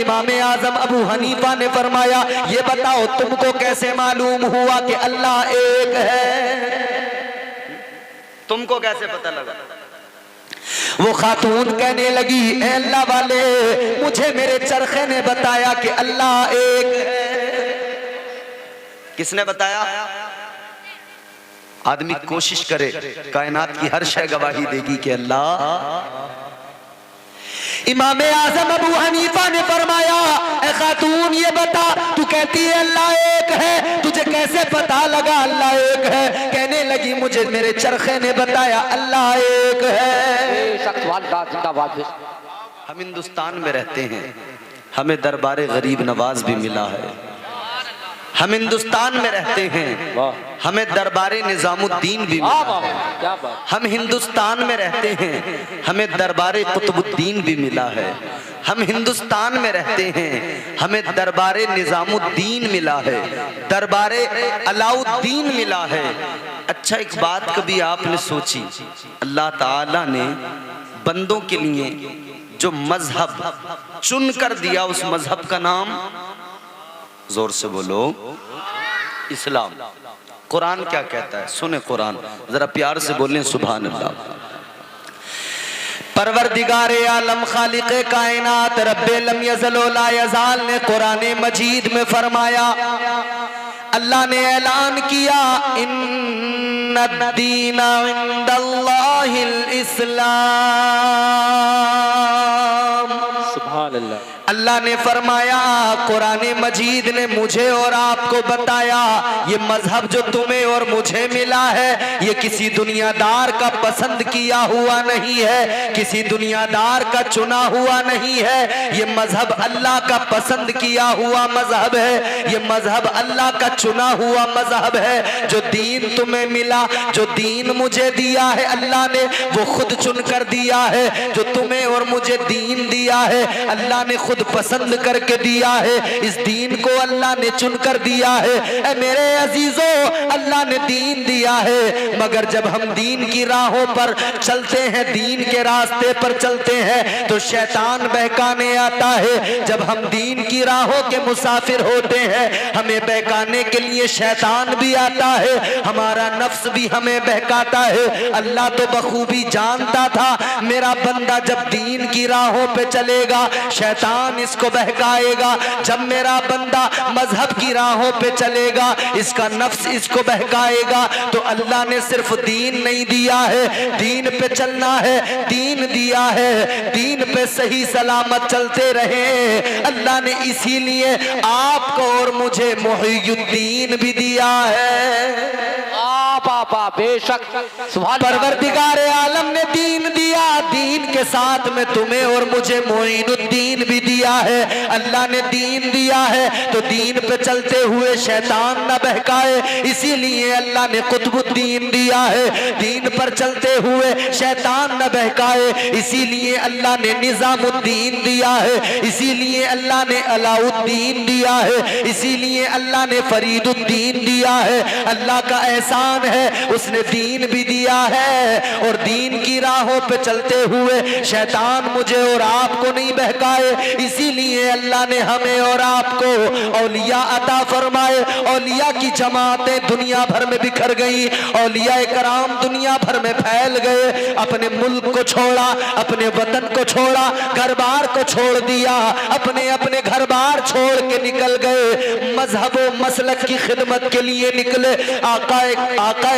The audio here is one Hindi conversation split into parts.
इमाम आजम अबू हनीफा ने फरमाया, ये बताओ तुमको कैसे मालूम हुआ कि अल्लाह एक है? तुमको कैसे पता लगा? वो खातून कहने लगी, ए अल्लाह वाले, मुझे मेरे चरखे ने बताया कि अल्लाह एक है। किसने बताया? आदमी कोशिश करे, कायनात की हर शय गवाही देगी कि अल्लाह। इमाम आजम अबू हनीफा ने फरमाया, ए खातून ये बता, तू कहती है अल्लाह एक है, तुझे कैसे पता लगा अल्लाह एक है? कहने लगी, मुझे मेरे चरखे ने बताया अल्लाह एक है। हम हिंदुस्तान में रहते हैं, हमें दरबारे गरीब नवाज भी मिला है। हम हिंदुस्तान में रहते हैं, हमें दरबारे निजामुद्दीन भी मिला है। हम हिंदुस्तान में रहते हैं, हमें दरबारे कुतुबुद्दीन भी मिला है। हम हिंदुस्तान में रहते हैं, हमें दरबारे निजामुद्दीन मिला है, दरबारे अलाउद्दीन मिला है। अच्छा, एक बात कभी आपने सोची, अल्लाह ताला ने बंदों के लिए जो मजहब चुन कर दिया, उस मजहब का नाम, जोर से बोलो, इस्लाम। कुरान क्या कहता है? सुने कुरान, जरा प्यार से बोलें सुभान अल्लाह। परवरदिगारे आलम खालिक़े कायनात रब्बे लम यज़ल व ला यज़ाल ने कुरान मजीद में फरमाया, अल्लाह ने ऐलान किया, इन्नद्दीन इंदल्लाहिल इस्लाम। सुभान अल्लाह। अल्लाह ने फरमाया, कुरान मजीद ने मुझे और आपको बताया, ये मजहब जो तुम्हें और मुझे मिला है, ये किसी दुनियादार का पसंद किया हुआ नहीं है, किसी दुनियादार का चुना हुआ नहीं है। ये मजहब अल्लाह का पसंद किया हुआ मजहब है, ये मजहब अल्लाह का चुना हुआ मजहब है। जो दीन तुम्हें मिला, जो दीन मुझे दिया है अल्लाह ने, वो खुद चुन कर दिया है। जो तुम्हें और मुझे दीन दिया है, अल्लाह ने खुद पसंद करके दिया है। इस दीन को अल्लाह ने चुनकर दिया है। ऐ मेरे अजीजों, अल्लाह ने दीन दिया है, मगर जब हम दीन की राहों पर चलते हैं, दीन के रास्ते पर चलते हैं, तो शैतान बहकाने आता है। जब हम दीन की राहों के मुसाफिर होते हैं, हमें बहकाने के लिए शैतान भी आता है, हमारा नफ्स भी हमें बहकाता है। अल्लाह तो बखूबी जानता था, मेरा बंदा जब दीन की राहों पे चलेगा, शैतान इसको बहकाएगा। जब मेरा बंदा मजहब की राहों पे चलेगा, इसका नफ्स इसको बहकाएगा। तो अल्लाह ने सिर्फ दीन नहीं दिया है, दीन पे चलना है, दीन दिया है, दीन पे सही सलामत चलते रहे। अल्लाह ने इसीलिए आपको और मुझे मुहीयुद्दीन भी दिया है। पापा बेशक परवरदिगारे आलम ने दीन दिया, दीन के साथ में तुम्हें और मुझे मोइनुद्दीन भी दिया है। अल्लाह ने दीन दिया है तो दीन पे चलते हुए शैतान न बहकाए, इसीलिए अल्लाह ने कुतुबुद्दीन दिया है। दीन पर चलते हुए शैतान न बहकाए, इसीलिए अल्लाह ने निजामुद्दीन दिया है, इसीलिए अल्लाह ने अलाउद्दीन दिया है, इसीलिए अल्लाह ने फरीदुद्दीन दिया है। अल्लाह का एहसान है, उसने दीन भी दिया है। और दीन की राहों पे चलते हुए शैतान मुझे और आपको नहीं बहकाए, इसीलिए अल्लाह ने हमें और आपको औलिया अता फरमाए। औलिया की जमातें दुनिया भर में बिखर गई, औलिया कराम दुनिया भर में फैल गए। अपने मुल्क को छोड़ा, अपने वतन को छोड़ा, घर बार को छोड़ दिया, अपने अपने घर बार छोड़ के निकल गए, मजहब व मसलक की खिदमत के लिए निकले। आकाए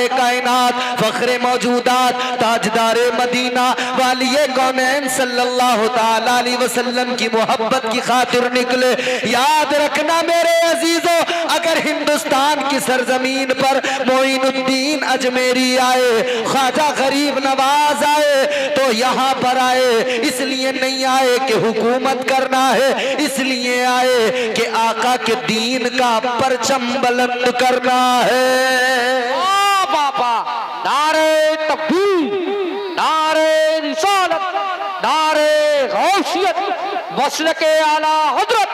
कायनात, फखरे मौजूदात, ताजदारे मदीना, वालिए कौनैन सल्लल्लाहु ताला अलैहि वसल्लम की मोहब्बत की खातिर निकले। याद रखना मेरे अजीजों, अगर हिंदुस्तान की सरजमीन पर मोइनुद्दीन अजमेरी आए, ख्वाजा गरीब नवाज आए, तो यहाँ पर आए इसलिए नहीं आए कि हुकूमत करना है, इसलिए आए कि आका के दीन का परचम बुलंद करना है। पापा नारे तकबीर, नारे रिसालत, नारे गौसियत, मसलके आला हजरत।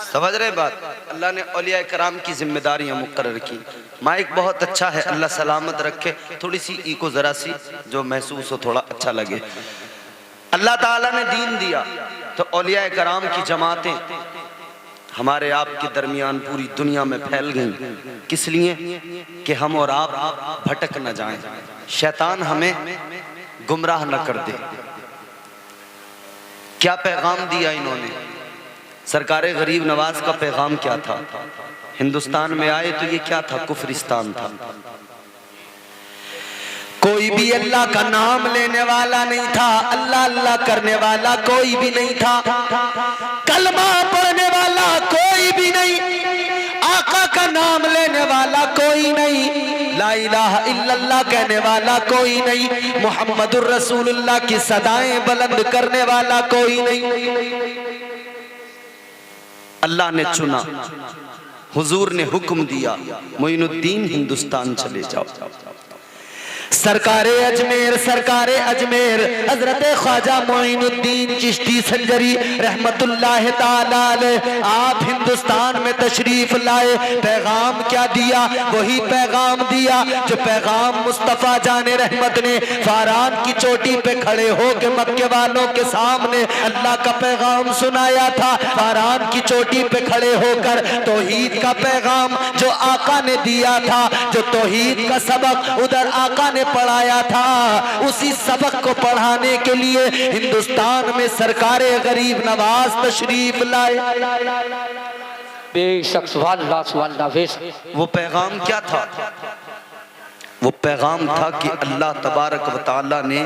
समझ रहे बात? अल्लाह ने औलिया कराम की जिम्मेदारियां मुकर्रर की। माइक बहुत अच्छा है, अल्लाह सलामत रखे। थोड़ी सी इको जरा सी जो महसूस हो, थोड़ा अच्छा लगे। अल्लाह ताला ने दीन दिया, तो औलिया कराम की जमातें हमारे आपके दरमियान पूरी दुनिया में फैल गई। किस लिए? कि हम और आप भटक न जाएं, शैतान हमें गुमराह न कर दे। क्या पैगाम दिया इन्होंने? सरकारे गरीब नवाज का पैगाम क्या था? हिंदुस्तान में आए तो ये क्या था? कुफरिस्तान था। कोई भी अल्लाह का नाम लेने वाला नहीं था, अल्लाह अल्लाह करने वाला कोई भी नहीं था, कलमा पढ़ने वाला कोई भी नहीं, आका का नाम लेने वाला कोई नहीं, ला इलाहा इल्लल्लाह कहने वाला कोई नहीं, मुहम्मदुर रसूलुल्लाह की सदाएं बुलंद करने वाला कोई नहीं। अल्लाह ने चुना, हुजूर ने हुक्म दिया, मोइनुद्दीन हिंदुस्तान चले जाओ। सरकारे अजमेर हजरत ख्वाजा मोइनुद्दीन चिश्ती संजरी रहमतुल्लाह ताला अलैह आप हिंदुस्तान में तशरीफ लाए। पैगाम क्या दिया? वही पैगाम दिया जो पैगाम मुस्तफ़ा जाने रहमत ने फारान की चोटी पे खड़े हो के मक्के वालों के सामने अल्लाह का पैगाम सुनाया था। फारान की चोटी पे खड़े होकर तौहीद का पैगाम जो आका ने दिया था, जो तौहीद का सबक उधर आका ने पढ़ाया था, उसी सबक को पढ़ाने के लिए हिंदुस्तान में सरकारे गरीब नवाज तशरीफ लाए। बेशक सुभान अल्लाह बेशक। वो पैगाम क्या था? वो पैगाम था कि अल्लाह तबारक व तआला ने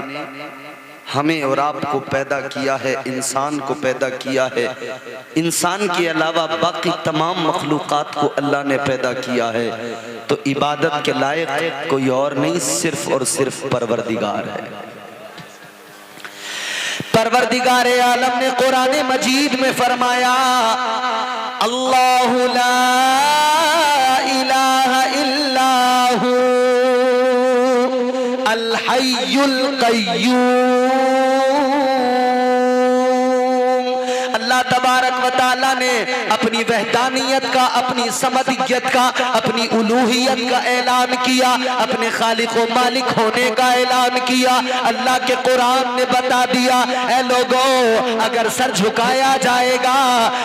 हमें और आपको पैदा किया है, इंसान को पैदा किया है। इंसान के अलावा बाकी तमाम मखलूक़ात को अल्लाह ने पैदा किया है, तो इबादत के लायक कोई और नहीं, सिर्फ और सिर्फ परवरदिगार है। परवरदिगारे आलम ने कुरान मजीद में फरमाया, अल्लाहु ला इलाहा इल्लाहु अल हय्युल क़य्यूम। अल्लाह तबारक व तआला ने अपनी वहदानियत का, अपनी समदियत का, अपनी उलूहियत का ऐलान किया, अपने खालिक व मालिक होने का ऐलान किया। अल्लाह के कुरान ने बता दिया, ऐ लोगों, अगर सर झुकाया जाएगा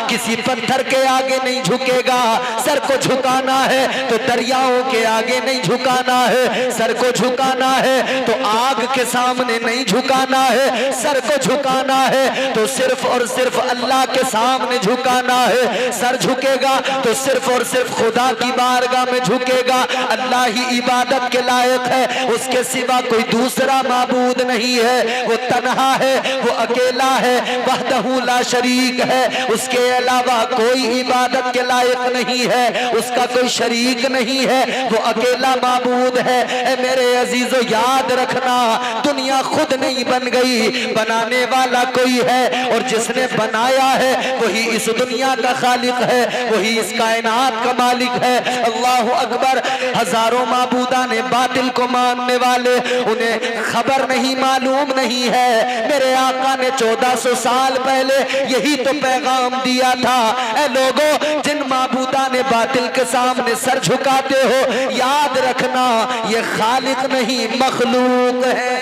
किसी पत्थर के आगे नहीं झुकेगा। सर को झुकाना है तो दरियाओं के आगे नहीं झुकाना है, सर को झुकाना है तो आग के सामने नहीं झुकाना है, सर को झुकाना है तो सिर्फ और सिर्फ अल्लाह के सामने झुकाना है। सर झुकेगा तो सिर्फ और सिर्फ खुदा की बारगाह में झुकेगा। अल्लाह ही इबादत के लायक है, उसके सिवा कोई दूसरा माबूद नहीं है। वो तन्हा है, वो अकेला है, वहदहू ला शरीक है, उसके अलावा कोई इबादत के लायक नहीं है, उसका कोई शरीक नहीं है, वो अकेला माबूद है। ए मेरे अजीजों, याद रखना, दुनिया खुद नहीं बन गई, बनाने वाला कोई है, और जिसने बनाया है वही इस दुनिया का खालिक है, वही इस कायनात का मालिक है। अल्लाहु अकबर। हजारों माबूदा ने बातिल को मानने वाले, उन्हें खबर नहीं, मालूम नहीं है। मेरे आका ने 1400 साल पहले यही तो पैगाम दिया था, ऐ लोगों, जिन माबूदा ने बातिल के सामने सर झुकाते हो, याद रखना ये खालिक नहीं मखलूक है।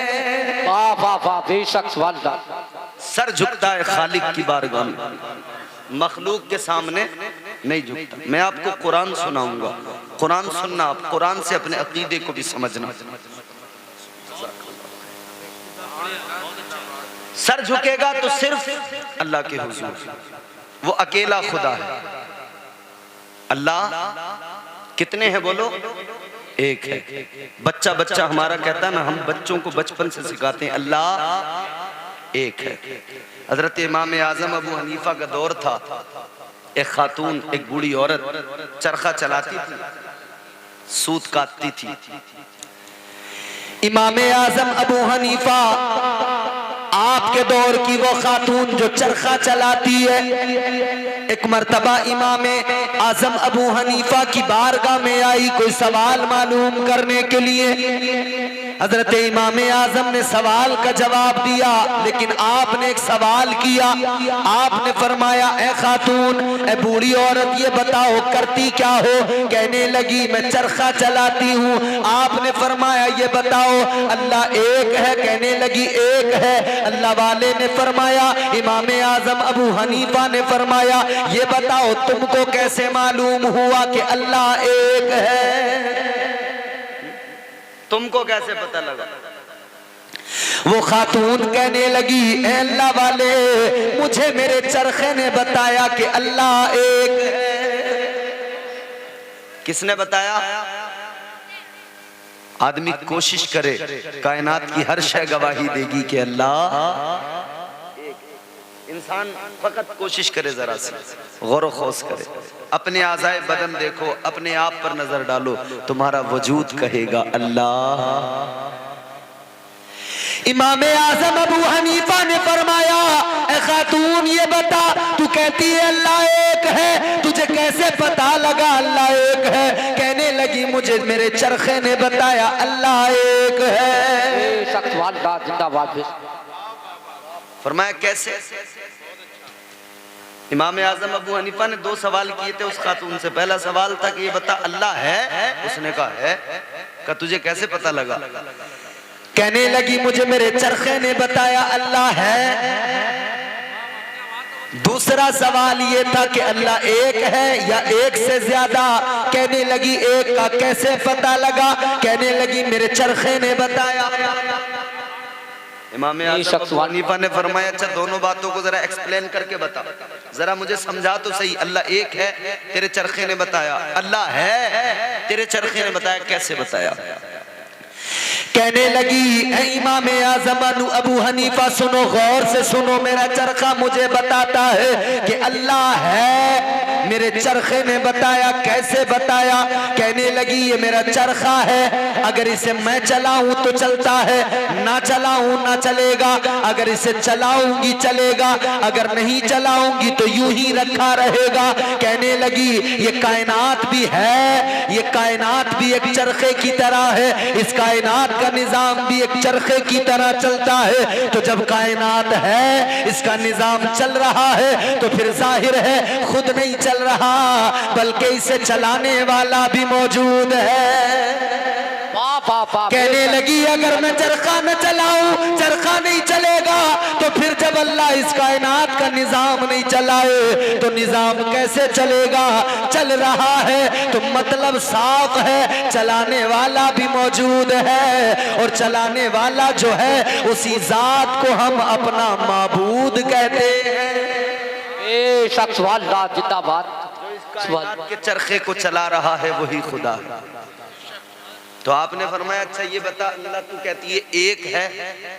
वाह वाह वाह बेशक सुभान अल्लाह। सर झुकता है खालिक की बारगाह में, मखलूक के सामने नहीं झुकता। मैं आपको कुरान सुनाऊंगा, कुरान सुनना, आप कुरान से अपने अकीदे को भी समझना। सर झुकेगा तो सिर्फ अल्लाह के हुजूर, वो अकेला खुदा है। अल्लाह कितने हैं बोलो? एक है। बच्चा बच्चा हमारा कहता है ना, हम बच्चों को बचपन से सिखाते हैं अल्लाह एक है। हजरत इमाम आजम अबू हनीफा का दौर था, एक खातून, एक बूढ़ी औरत चरखा चलाती थी, सूत काटती थी। इमाम आजम अबू हनीफा आपके दौर की वो खातून जो चरखा चलाती है। एक मर्तबा इमाम आजम अबू हनीफा की बारगाह में आई कोई सवाल मालूम करने के लिए। हजरत इमाम आजम ने सवाल का जवाब दिया, लेकिन आपने एक सवाल किया। आपने फरमाया, ए खातून, ए बूढ़ी औरत, ये बताओ करती क्या हो? कहने लगी, मैं चरखा चलाती हूँ। आपने फरमाया, ये बताओ अल्लाह एक है? कहने लगी, एक है। अल्लाह वाले ने फरमाया, इमाम आजम अबू हनीफा ने फरमाया, ये बताओ तुमको कैसे मालूम हुआ कि अल्लाह एक है? तुमको कैसे पता लगा? वो खातून कहने लगी, ए अल्लाह वाले, मुझे मेरे चरखे ने बताया कि अल्लाह एक है। किसने बताया? आदमी कोशिश करे, कायनात की हर शय गवाही देगी कि अल्लाह एक। इंसान फकत कोशिश करे, जरा सी गौर खौस करे, अपने आज़ाए बदन देखो, अपने आप पर नजर डालो, तुम्हारा वजूद कहेगा अल्लाह। इमाम आजम अबू हनीफा ने फरमाया, ए खातून, ये बता, तू कहती है अल्लाह एक है, तुझे कैसे पता लगा अल्लाह एक है? कहने लगी, मुझे मेरे चरखे ने बताया अल्लाह एक है। जिंदाबाद। फरमाया कैसे? इमाम आजम अबू हनीफा ने दो सवाल किए थे उस खातून से। पहला सवाल था कि ये बता अल्लाह है? उसने कहा है। कहा तुझे कैसे पता लगा? कहने लगी, मुझे मेरे चरखे ने बताया अल्लाह है। दूसरा सवाल ये था कि अल्लाह एक है या एक से ज्यादा? कहने लगी, एक का कैसे पता लगा? कहने लगी, मेरे चरखे ने बताया। इमाम आजम अबू हनीफा ने फरमाया, अच्छा दोनों बातों को जरा एक्सप्लेन करके बता, जरा मुझे समझा तो सही। अल्लाह एक है, तेरे चरखे ने बताया। अल्लाह है, तेरे चरखे ने बताया, कैसे बताया? कहने लगी, ऐ इमाम आज़म अबू हनीफा, सुनो, गौर से सुनो, मेरा चरखा मुझे बताता है कि अल्लाह है। मेरे चरखे ने बताया। कैसे बताया? कहने लगी, ये मेरा चरखा है, अगर इसे मैं चलाऊं तो चलता है, ना चलाऊं ना चलेगा। अगर इसे चलाऊंगी चलेगा, अगर नहीं चलाऊंगी तो यूं ही रखा रहेगा। कहने लगी, ये कायनात भी है, ये कायनात भी एक चरखे की तरह है, इस कायनात का निजाम भी एक चरखे की तरह चलता है। तो जब कायनात है, इसका निजाम चल रहा है, तो फिर जाहिर है खुद नहीं चल रहा, बल्कि इसे चलाने वाला भी मौजूद है। कहने लगी, अगर मैं चरखा न चलाऊं, चरखा नहीं चलेगा, तो फिर जब अल्लाह इस कायनात का निजाम नहीं चलाए तो निजाम कैसे चलेगा? चल रहा है तो मतलब साफ है, चलाने वाला भी मौजूद है, और चलाने वाला जो है उसी जात को हम अपना माबूद कहते हैं। जिंदाबाद। के चरखे को चला रहा है वही खुदा है। तो आपने फरमाया, अच्छा ये बता अल्लाह, तू कहती है एक है,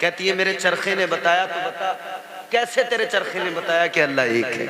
कहती है मेरे चरखे ने बताया, तो बता कैसे तेरे चरखे ने बताया कि अल्लाह एक है?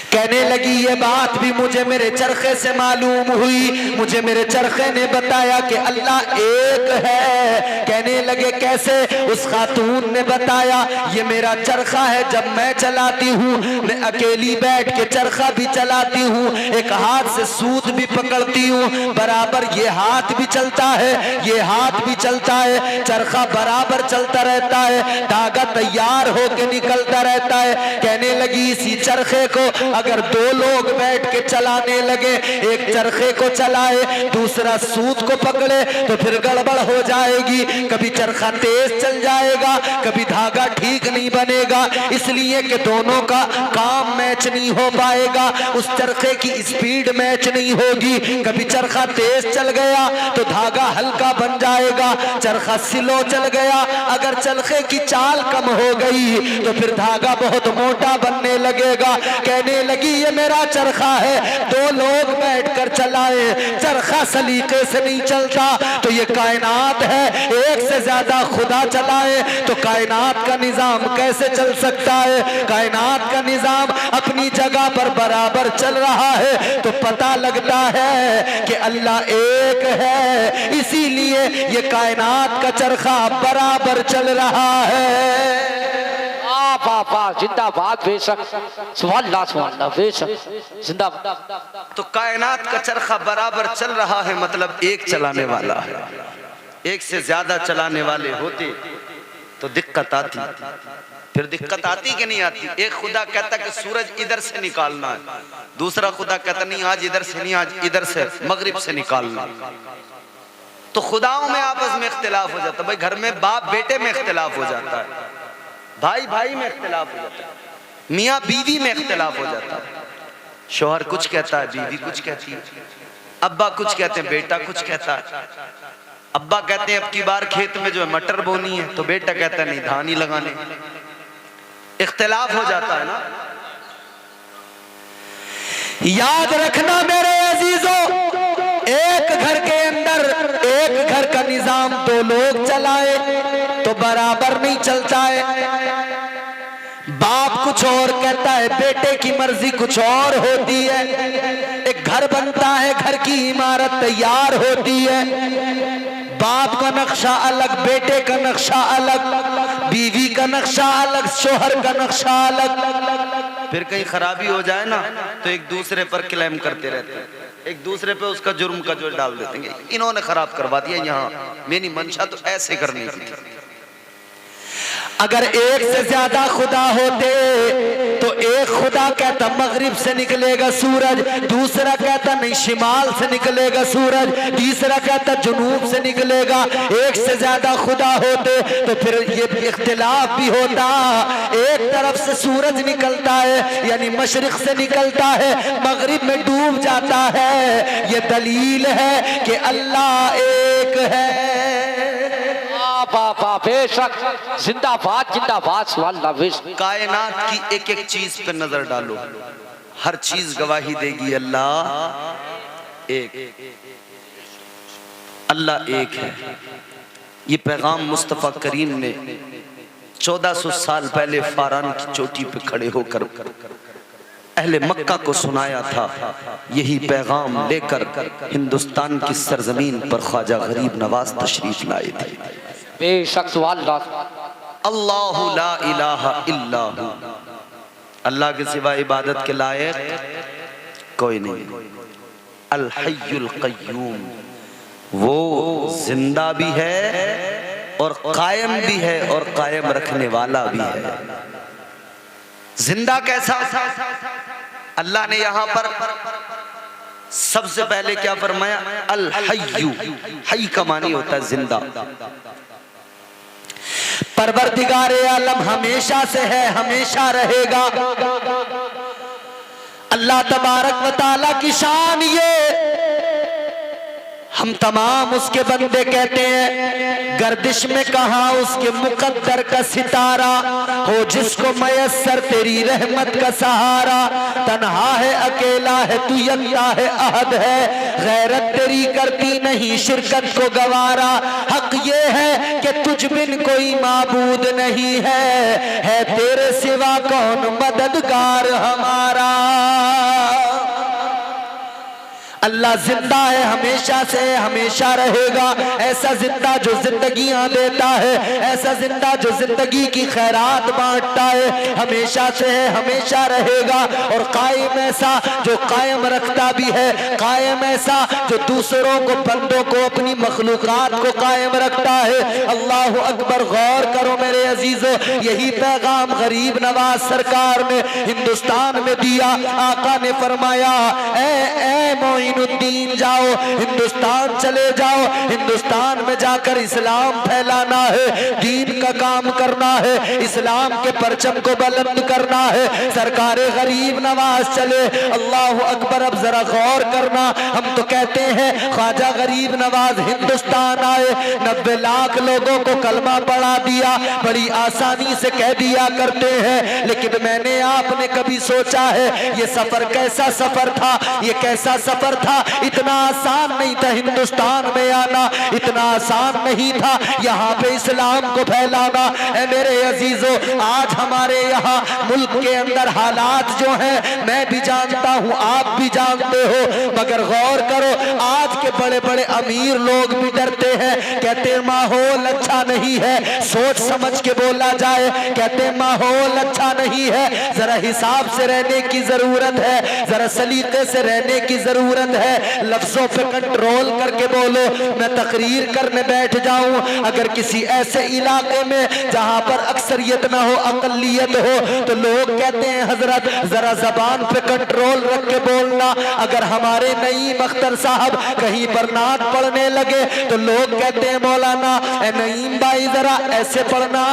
कहने लगी, ये बात भी मुझे मेरे चरखे से मालूम हुई, मुझे मेरे चरखे ने बताया कि अल्लाह एक है। कहने लगे, कैसे? उस खातून ने बताया, ये मेरा चरखा है, जब मैं चलाती हूँ, मैं अकेली बैठ के चरखा भी चलाती हूँ, एक हाथ से सूत भी पकड़ती हूँ, बराबर ये हाथ भी चलता है, ये हाथ भी चलता है, चरखा बराबर चलता रहता है, धागा तैयार होके निकलता रहता है। कहने लगी, इसी चरखे को अगर दो लोग बैठ के चलाने लगे, एक चरखे को चलाए, दूसरा सूत को पकड़े, तो फिर गड़बड़ हो जाएगी, कभी चरखा तेज चल जाएगा, कभी धागा ठीक नहीं बनेगा, इसलिए कि दोनों का काम मैच नहीं हो पाएगा, उस चरखे की स्पीड मैच नहीं होगी। कभी चरखा तेज चल गया तो धागा हल्का बन जाएगा, चरखा स्लो चल गया, अगर चरखे की चाल कम हो गई तो फिर धागा बहुत मोटा बनने लगेगा। कहने लगी, ये मेरा चरखा है, दो लोग बैठकर चलाए, चरखा सलीके से नहीं चलता, तो ये कायनात है, एक से ज्यादा खुदा चलाए तो कायनात का निजाम कैसे चल सकता है? कायनात का निजाम अपनी जगह पर बराबर चल रहा है, तो पता लगता है कि अल्लाह एक है, इसीलिए ये कायनात का चरखा बराबर चल रहा है। जिंदाबाद, बेशक, सुभान बेशक, जिंदाबाद। तो कायनात का चरखा बराबर चल रहा है, मतलब एक चलाने वाला है। एक से ज्यादा चलाने वाले होते तो दिक्कत आती। फिर दिक्कत आती कि नहीं आती? एक खुदा कहता कि सूरज इधर से निकालना है, दूसरा खुदा कहता नहीं आज इधर से नहीं, आज इधर से मगरिब से निकालना। तो खुदाओं में आपस में इख्तिलाफ हो जाता है। भाई घर में बाप बेटे में इख्तिलाफ हो जाता है, भाई भाई में इख्तिलाफ हो जाता है, मियाँ बीवी में इख्तिलाफ हो जाता है। शौहर कुछ कहता है, बीवी कुछ कहती है, अब्बा कुछ कहते हैं, बेटा कुछ कहता है। अब्बा कहते हैं अब की बार खेत में जो है मटर बोनी है, तो बेटा कहता है नहीं धान ही लगाने। इख्तिलाफ हो जाता है ना। याद रखना मेरे अजीजों, एक घर के अंदर एक घर का निजाम दो लोग चलाए तो बराबर नहीं चलता है। बाप कुछ और कहता है, बेटे की मर्जी कुछ और होती है। एक घर बनता है, घर की इमारत तैयार होती है, बाप का नक्शा अलग, बेटे का नक्शा अलग, बीवी का नक्शा अलग, शोहर का नक्शा अलग। फिर कहीं खराबी हो जाए ना तो एक दूसरे पर क्लेम करते रहते हैं, एक दूसरे पे उसका जुर्म का जो डाल देते हैं, इन्होंने खराब करवा दिया, यहाँ मेरी मंशा तो ऐसे करनी थी। अगर एक से ज्यादा खुदा होते तो एक खुदा कहता मगरिब से निकलेगा सूरज, दूसरा कहता नहीं शिमाल से निकलेगा सूरज, तीसरा कहता जुनूब से निकलेगा। एक से ज्यादा खुदा होते तो फिर ये इख्तिलाफ भी होता। एक तरफ से सूरज निकलता है यानी मशरिक से निकलता है, मगरिब में डूब जाता है। ये दलील है कि अल्लाह एक है। बाबा बेशक, जिंदाबाद जिंदाबाद, सुभान अल्लाह। कायनात की एक एक चीज पे नजर डालो, हर चीज गवाही देगी अल्लाह एक, अल्लाह एक है। ये पैगाम मुस्तफा करीम ने 1400 साल पहले फारान की चोटी पे खड़े होकर अहले मक्का को सुनाया था। यही पैगाम लेकर हिंदुस्तान की सरजमीन पर ख्वाजा गरीब नवाज तशरीफ लाए थे। बेशक, सुभान अल्लाह। अल्लाहु ला इलाहा इल्लाहु, अल्लाह के सिवा इबादत के लायक कोई नहीं। अल हय्युल क़य्यूम, वो जिंदा भी है और कायम भी है और कायम रखने वाला भी है। जिंदा कैसा? अल्लाह ने यहां पर सबसे पहले क्या फरमाया? अल हय्यु, हय का मानी होता है जिंदा। परवरदिगारे आलम हमेशा से है, हमेशा रहेगा। अल्लाह तबारक व तआला की शान ये हम तमाम उसके बंदे कहते हैं, गर्दिश में कहा उसके मुकद्दर का सितारा, हो जिसको मयस्सर तेरी रहमत का सहारा। तन्हा है, अकेला है, तू यकता है, अहद है, गैरत तेरी करती नहीं शिरकत को गवारा। हक ये है कि तुझ बिन कोई माबूद नहीं है तेरे सिवा कौन मददगार हमारा। अल्लाह जिंदा है, हमेशा से हमेशा रहेगा। ऐसा जिंदा जो जिंदगियां देता है, ऐसा जिंदा जो जिंदगी की खैरात बांटता है, हमेशा से है, हमेशा रहेगा। और कायम ऐसा जो कायम रखता भी है, कायम ऐसा जो दूसरों को, बंदों को, अपनी मखलूकात को कायम रखता है। अल्लाह अकबर। गौर करो मेरे अजीजों, यही पैगाम गरीब नवाज सरकार ने हिंदुस्तान में दिया। आका ने फरमाया, ए मोइनुद्दीन जाओ, हिंदुस्तान चले जाओ, हिंदुस्तान में जाकर इस्लाम फैलाना है, दीन का काम करना है, इस्लाम के परचम को बुलंद करना है। सरकारे गरीब नवाज चले। अल्लाह अकबर। अब जरा गौर करना, हम तो कहते हैं ख्वाजा गरीब नवाज हिंदुस्तान आए, 90 लाख लोगों को कलमा पढ़ा दिया, बड़ी आसानी से कह दिया करते हैं। लेकिन मैंने आपने कभी सोचा है ये सफर कैसा सफर था? ये कैसा सफर था? इतना आसान नहीं था हिंदुस्तान में आना, इतना आसान नहीं था यहाँ पे इस्लाम को फैलाना। ऐ मेरे अजीजों, आज हमारे यहाँ मुल्क के अंदर हालात जो हैं मैं भी जानता हूँ, आप भी जानते हो, मगर गौर करो आज के बड़े बड़े अमीर लोग भी डरते हैं, कहते हैं माहौल अच्छा नहीं है, सोच समझ के बोला जाए, कहते हैं माहौल अच्छा नहीं है, जरा हिसाब से रहने की जरूरत है, जरा सलीके से रहने की जरूरत बुलंद है, लफ्जों पे कंट्रोल करके बोलो। मैं तकरीर करने बैठ जाऊं, अगर किसी ऐसे इलाके में जहां पर अक्सरियत ना हो, अकलियत हो, तो लोग कहते हैं हजरत जरा जबान पे कंट्रोल रख के बोलना। अगर हमारे नईम अख्तर साहब कहीं पर नात पढ़ने लगे तो लोग कहते हैं मौलाना ए नईम भाई जरा ऐसे पढ़ना,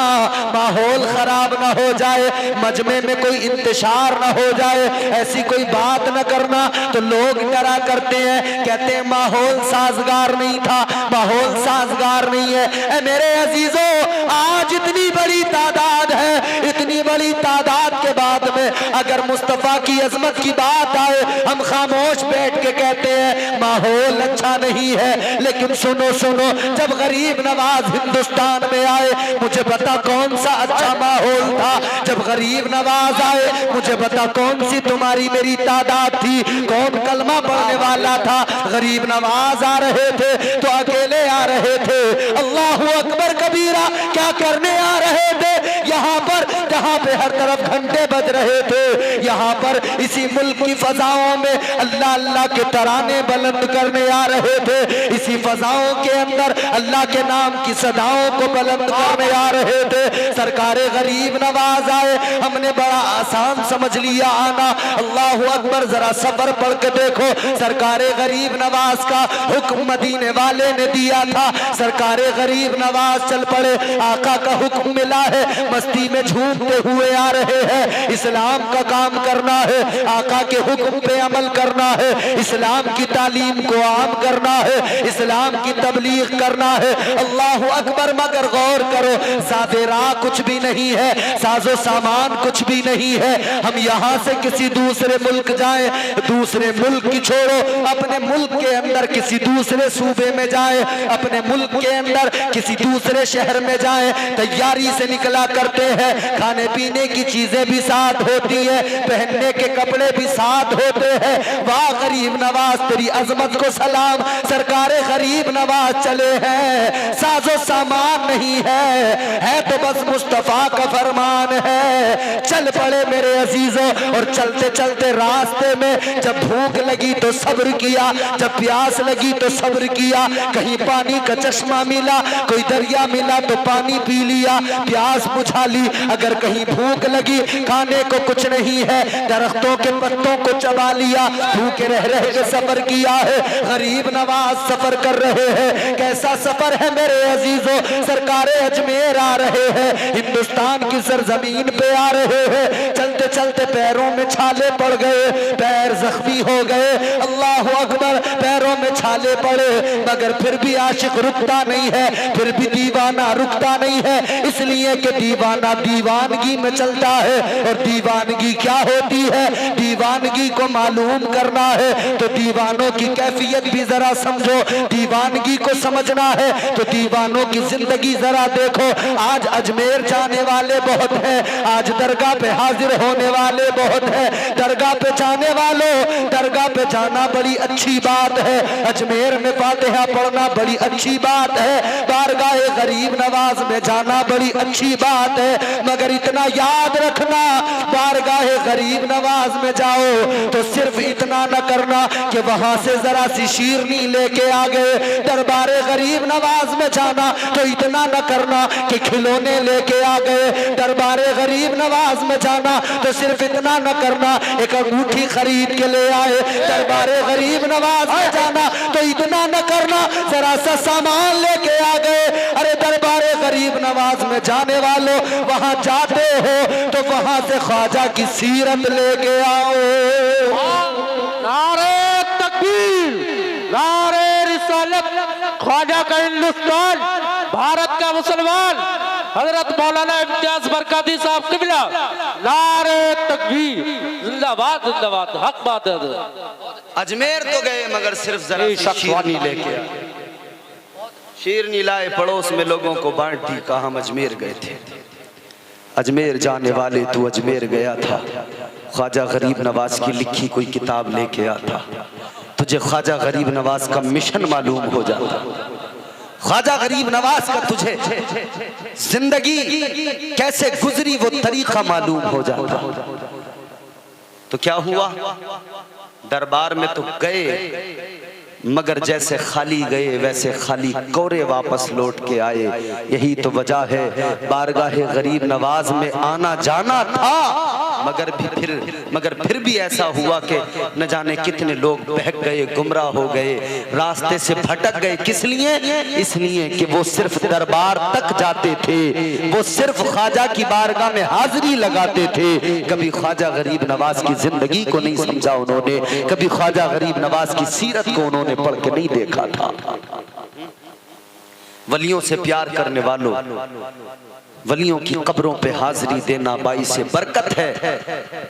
माहौल खराब ना हो जाए, मजमे में कोई इंतशार ना हो जाए, ऐसी कोई बात ना करना। तो लोग डरा करते हैं, कहते हैं माहौल साजगार नहीं था, माहौल साजगार नहीं है। ए मेरे अजीजों, आज इतनी बड़ी तादाद है, इतनी बड़ी तादाद के बाद में अगर मुस्तफा की अजमत की बात आए, हम खामोश बैठ के कहते हैं माहौल अच्छा नहीं है। लेकिन सुनो सुनो, जब गरीब नवाज हिंदुस्तान में आए, मुझे बता कौन सा अच्छा माहौल था। जब गरीब नवाज आए, मुझे बता कौन सी तुम्हारी मेरी तादाद थी, कौन कलमा पढ़ने वाला था। गरीब नवाज आ रहे थे तो अकेले आ रहे थे, अल्लाहू अकबर कबीरा क्या करने आ रहे थे। यहाँ पर जहाँ पे हर तरफ घंटे बज रहे थे, यहाँ पर इसी मुल्क की फजाओं में अल्लाह अल्लाह के तराने बुलंद करने आ रहे थे, इसी फजाओं के अंदर अल्लाह के नाम की सदाओं को बुलंद करने आ रहे थे। सरकारे गरीब नवाज आए, हमने बड़ा आसान समझ लिया आना। अल्लाहू अकबर, जरा सफर पढ़ के देखो। सरकारे गरीब नवाज का हुक्म मदीने वाले ने दिया था, सरकारे गरीब नवाज चल पड़े, आका का हुक्म मिला है, मस्ती में झूमते हुए आ रहे हैं। इस्लाम का काम करना है, आका के हुक्म पे अमल करना है, इस्लाम की तालीम को आम करना है, इस्लाम की तबलीग करना है। अल्लाहु अकबर, मगर गौर करो, ज़ादे राह कुछ भी नहीं है, साजो सामान कुछ भी नहीं है। हम यहाँ से किसी दूसरे मुल्क जाए, दूसरे मुल्क की छोड़ो, अपने मुल्क के अंदर किसी दूसरे सूबे में जाए, अपने मुल्क के अंदर किसी दूसरे शहर में जाए, तैयारी से निकला करते हैं, खाने पीने की चीजें भी साथ होती है, पहनने के कपड़े भी साथ होते हैं। वाह गरीब नवाज, तेरी अजमत को सलाम। सरकारे गरीब नवाज चले हैं, साजो सामान नहीं है तो बस मुस्तफा का फरमान है। चल पड़े मेरे अजीजों, और चलते चलते रास्ते में जब भूख लगी तो सब्र किया, जब प्यास लगी तो सब्र किया, कहीं पानी का चश्मा मिला, कोई दरिया मिला तो पानी पी लिया, प्यास बुझा ली। अगर कहीं भूख लगी, खाने को कुछ नहीं है, दरख्तों के पत्तों को चबा लिया, भूखे रह रहे के सफर किया है। गरीब नवाज सफर कर रहे हैं, कैसा सफर है मेरे अजीजों। सरकारे अजमेर आ रहे हैं, हिंदुस्तान की सरजमीन पे आ रहे हैं, चलते चलते पैरों में छाले पड़ गए, पैर जख्मी हो गए। अल्लाहु अकबर, पैरों में छाले पड़े, मगर फिर भी आशिक रुकता नहीं है, फिर भी दीवाना रुकता नहीं है, इसलिए कि दीवाना दीवानगी में चलता है। और दीवानगी क्या होती है, दीवानगी को मालूम करना है तो दीवानों की कैफियत भी जरा समझो, दीवानगी को समझना है तो दीवानों की जिंदगी जरा देखो। आज अजमेर जाने वाले बहुत हैं, आज दरगाह पे हाजिर होने वाले बहुत हैं। दरगाह पे जाने वालों, दरगाह पे जाना बड़ी अच्छी बात है, अजमेर में फातिहा पढ़ना बड़ी अच्छी बात है, बारगाह गरीब नवाज में जाना बड़ी अच्छी बात है। मगर इतना याद रखना, बारगाह गरीब नवाज में जाओ तो सिर्फ इतना न करना कि वहां से जरा सी शीरनी लेके आ गए। दरबारे गरीब नवाज में जाना तो इतना न करना कि खिलौने लेके आ गए। दरबारे गरीब नवाज में जाना तो सिर्फ इतना न करना एक अंगूठी खरीद के ले आए। दरबारे गरीब नवाज में जाना तो इतना न करना जरा सा सामान लेके आ गए। अरे दरबारे गरीब नवाज में जाने वालों, वहां जाते हो तो वहां से ख्वाजा की सीरत लेके आओ। नारे तकबीर, नारे रिसालत, ख्वाजा का हिंदुस्तान, भारत का मुसलमान, हजरत मौलाना इम्तियाज बरकाती साहब किबला, नारे तकबीर, जिंदाबाद जिंदाबाद, हक बात है। अजमेर तो गए मगर सिर्फ जरा शीरनी लेके आए, शीरनी लाए, पड़ोस में लोगों को बांट दी, कहा हम अजमेर गए थे। अजमेर जाने वाले, तू अजमेर गया था, ख्वाजा गरीब नवाज की लिखी कोई किताब लेके आता, तुझे ख्वाजा गरीब नवाज का मिशन मालूम हो जाता, ख्वाजा गरीब नवाज का तुझे जिंदगी कैसे गुजरी वो तरीका मालूम हो जाता। तो क्या हुआ, दरबार में तो गए मगर जैसे खाली गए वैसे खाली कोरे वापस लौट के आए। यही तो वजह है बारगाहे गरीब नवाज में आना जाना था, मगर फिर भी ऐसा हुआ कि न जाने कितने लोग बहक गए, गुमराह हो गए, रास्ते से भटक गए। किस लिए? इसलिए कि वो सिर्फ दरबार तक जाते थे, वो सिर्फ ख्वाजा की बारगाह में हाजिरी लगाते थे। कभी ख्वाजा गरीब नवाज की जिंदगी को नहीं समझा उन्होंने, कभी ख्वाजा गरीब नवाज की सीरत को उन्होंने पढ़ के नहीं देखा था। वलियों से प्यार करने वालों, वलियों की कब्रों पे हाजिरी देना बाइस बरकत है,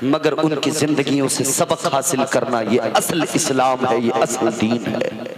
मगर उनकी जिंदगियों से सबक हासिल करना ये असल इस्लाम है, ये असल दीन है।